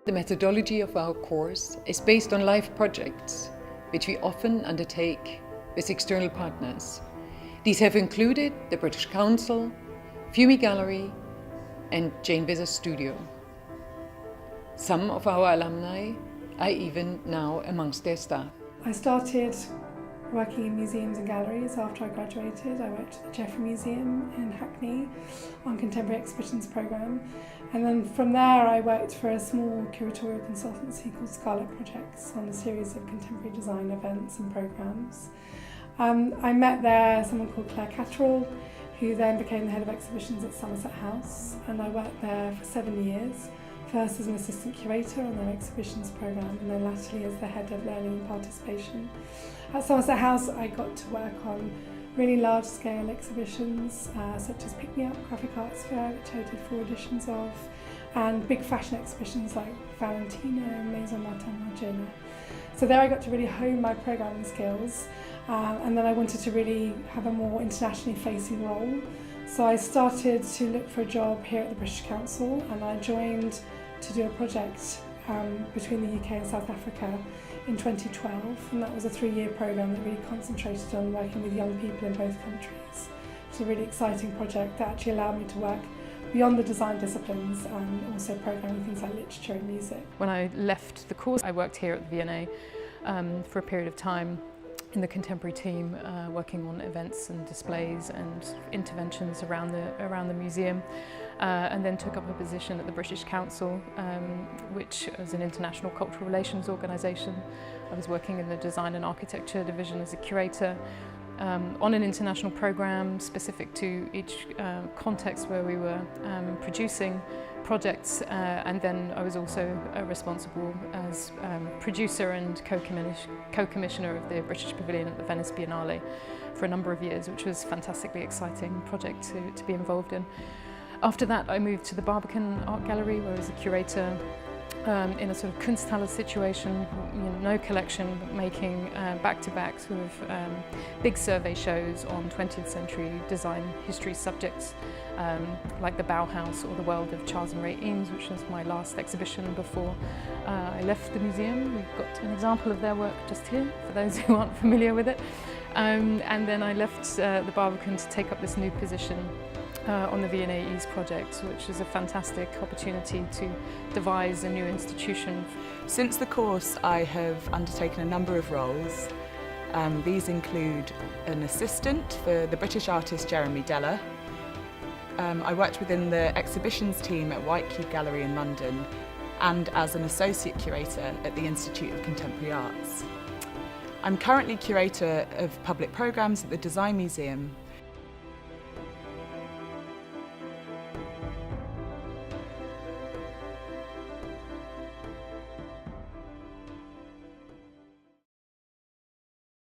The methodology of our course is based on live projects, which we often undertake with external partners. These have included the British Council, Fiume Gallery and Jane Visser's studio. Some of our alumni are even now amongst their staff. I started working in museums and galleries after I graduated. I worked at the Jeffrey Museum in Hackney on contemporary exhibitions programme, and then from there I worked for a small curatorial consultancy called Scarlet Projects on a series of contemporary design events and programmes. I met there someone called Claire Catterall, who then became the head of exhibitions at Somerset House, and I worked there for 7 years, first as an assistant curator on their exhibitions programme and then latterly as the head of learning and participation. At Somerset House I got to work on really large scale exhibitions such as Pick Me Up Graphic Arts Fair, which I did 4 editions of, and big fashion exhibitions like Valentino and Maison Martin Margiela. So there I got to really hone my programming skills, and then I wanted to really have a more internationally facing role. So I started to look for a job here at the British Council, and I joined to do a project between the UK and South Africa in 2012, and that was a 3-year programme that really concentrated on working with young people in both countries. It's a really exciting project that actually allowed me to work beyond the design disciplines and also programming things like literature and music. When I left the course, I worked here at the VNA for a period of time in the contemporary team, working on events and displays and interventions around the museum, and then took up a position at the British Council, which is an international cultural relations organisation. I was working in the design and architecture division as a curator on an international programme specific to each context where we were producing projects, and then I was also responsible as producer and co-commissioner of the British Pavilion at the Venice Biennale for a number of years, which was a fantastically exciting project to be involved in. After that I moved to the Barbican Art Gallery, where I was a curator in a sort of Kunsthalle situation, no collection, but making back-to-back sort of big survey shows on 20th century design history subjects, like the Bauhaus or the world of Charles and Ray Eames, which was my last exhibition before I left the museum. We've got an example of their work just here, for those who aren't familiar with it. And then I left the Barbican to take up this new position on the V&A East project, which is a fantastic opportunity to devise a new institution. Since the course I have undertaken a number of roles. These include an assistant for the British artist Jeremy Deller. I worked within the exhibitions team at Whitekey Gallery in London and as an associate curator at the Institute of Contemporary Arts. I'm currently curator of public programmes at the Design Museum,